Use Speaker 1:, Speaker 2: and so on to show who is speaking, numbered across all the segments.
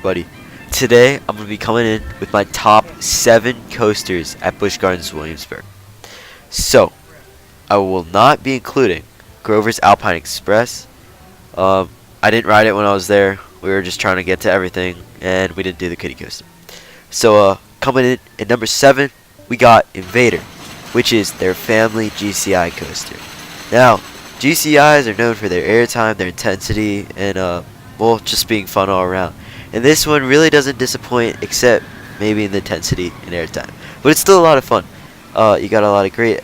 Speaker 1: everybody. Today I'm going to be coming in with my top 7 coasters at Busch Gardens, Williamsburg. So, I will not be including Grover's Alpine Express. I didn't ride it when I was there. We were just trying to get to everything, and we didn't do the kiddie coaster. So, coming in at number 7, we got Invader, which is their family GCI coaster. Now, GCIs are known for their airtime, their intensity, and well, just being fun all around. And this one really doesn't disappoint, except maybe in the intensity and airtime. But it's still a lot of fun. You got a lot of great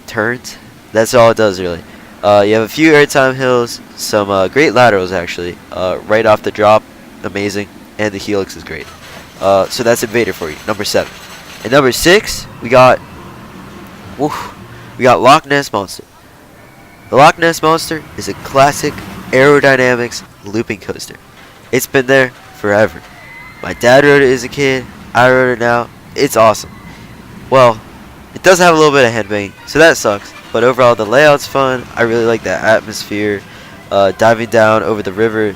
Speaker 1: turns. That's all it does, really. You have a few airtime hills, some great laterals, actually. Right off the drop, amazing. And the helix is great. So that's Invader for you, number 7. And number 6, we got Loch Ness Monster. The Loch Ness Monster is a classic aerodynamics looping coaster. It's been there forever. My dad rode it as a kid. I rode it now. It's awesome. Well, it does have a little bit of headbanging, so that sucks. But overall, the layout's fun. I really like that atmosphere. Diving down over the river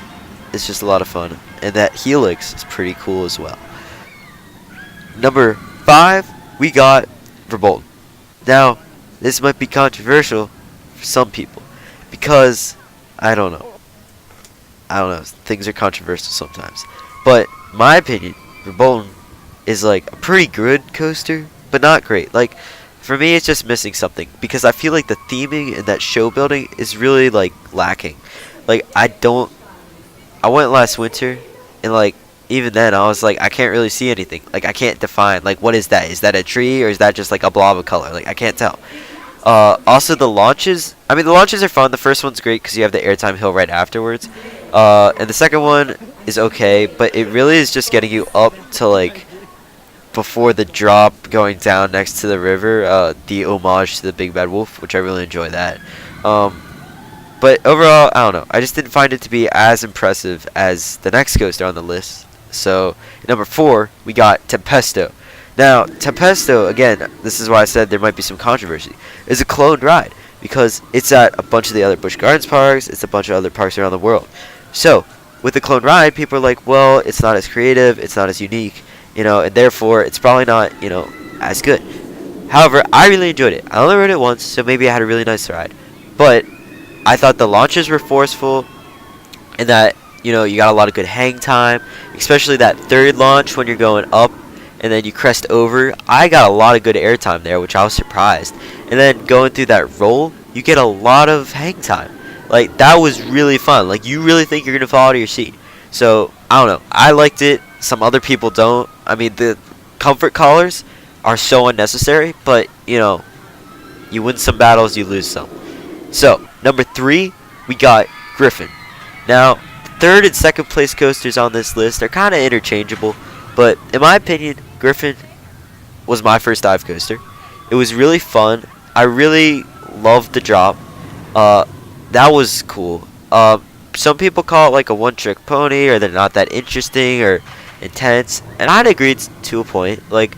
Speaker 1: is just a lot of fun. And that helix is pretty cool as well. Number 5, we got Revolt. Now, this might be controversial for some people because I don't know. Things are controversial sometimes. But my opinion, Revolt is like a pretty good coaster, but not great. Like, for me, it's just missing something because I feel like the theming and that show building is really like lacking. Like, I went last winter, and like even then I was like, I can't really see anything. Like, I can't define like what is that? Is that a tree or is that just like a blob of color? Like, I can't tell. Also, the launches. I mean, the launches are fun. The first one's great because you have the airtime hill right afterwards. And the second one is okay, but it really is just getting you up to like before the drop going down next to the river. The homage to the Big Bad Wolf, which I really enjoy that. But overall, I don't know. I just didn't find it to be as impressive as the next coaster on the list. So, number 4, we got Pesto. Now, Pesto, again, this is why I said there might be some controversy, is a cloned ride because it's at a bunch of the other Busch Gardens parks. It's a bunch of other parks around the world. So, with the cloned ride, people are like, well, it's not as creative, it's not as unique, and therefore, it's probably not, as good. However, I really enjoyed it. I only rode it once, so maybe I had a really nice ride. But I thought the launches were forceful, and that, you got a lot of good hang time, especially that third launch when you're going up, and then you crest over. I got a lot of good airtime there, which I was surprised. And then going through that roll, you get a lot of hang time. Like, that was really fun. Like, you really think you're going to fall out of your seat. So, I don't know. I liked it. Some other people don't. I mean, the comfort collars are so unnecessary. But, you win some battles, you lose some. So, number 3, we got Griffin. Now, the third and second place coasters on this list are kind of interchangeable. But, in my opinion, Griffin was my first dive coaster. It was really fun. I really loved the drop. That was cool. Some people call it like a one-trick pony, or they're not that interesting or intense, and I'd agree to a point. Like,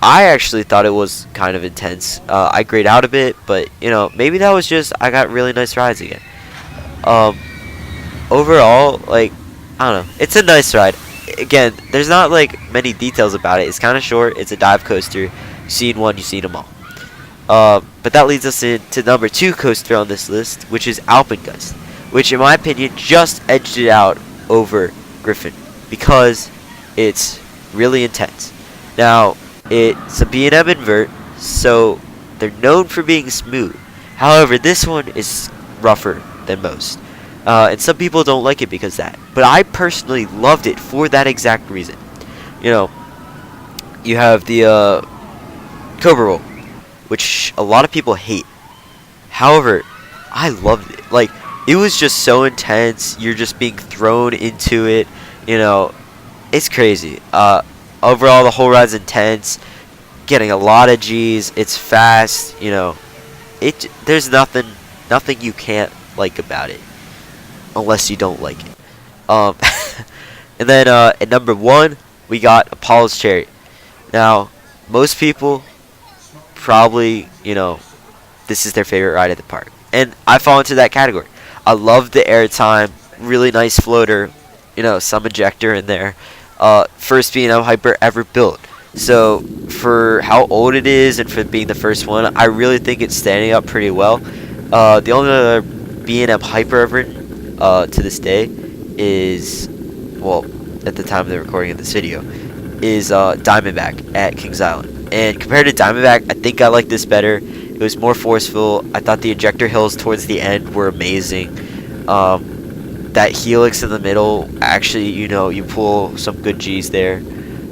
Speaker 1: I actually thought it was kind of intense. I grayed out a bit, but maybe that was just I got really nice rides again. Overall, like, I don't know, it's a nice ride. Again, there's not like many details about it. It's kind of short. It's a dive coaster. You've seen one, you've seen them all. But that leads us into number 2 coaster on this list, which is Alpengust, which in my opinion just edged it out over Griffin because it's really intense. Now, it's a B&M invert, so they're known for being smooth. However, this one is rougher than most. And some people don't like it because of that. But I personally loved it for that exact reason. You have the Cobra Roll, which a lot of people hate. However, I loved it. Like, it was just so intense. You're just being thrown into it. It's crazy. Overall, the whole ride's intense. Getting a lot of G's. It's fast. There's nothing you can't like about it, unless you don't like it. And then at number 1, we got Apollo's Chariot. Now, most people probably, this is their favorite ride at the park. And I fall into that category. I love the airtime, really nice floater, some ejector in there. First B&M Hyper ever built. So for how old it is and for being the first one, I really think it's standing up pretty well. The only other B&M Hyper ever to this day is, well, at the time of the recording of this video, is Diamondback at Kings Island. And compared to Diamondback, I think I like this better. It was more forceful. I thought the ejector hills towards the end were amazing. That helix in the middle, actually, you pull some good G's there.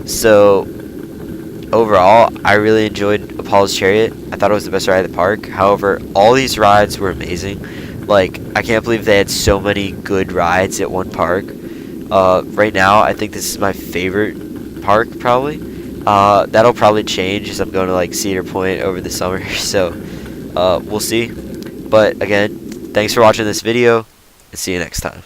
Speaker 1: So overall, I really enjoyed Apollo's Chariot. I thought it was the best ride at the park. However, all these rides were amazing. Like, I can't believe they had so many good rides at one park. Right now, I think this is my favorite park, probably. That'll probably change as I'm going to like Cedar Point over the summer. So we'll see. But again, thanks for watching this video, and see you next time.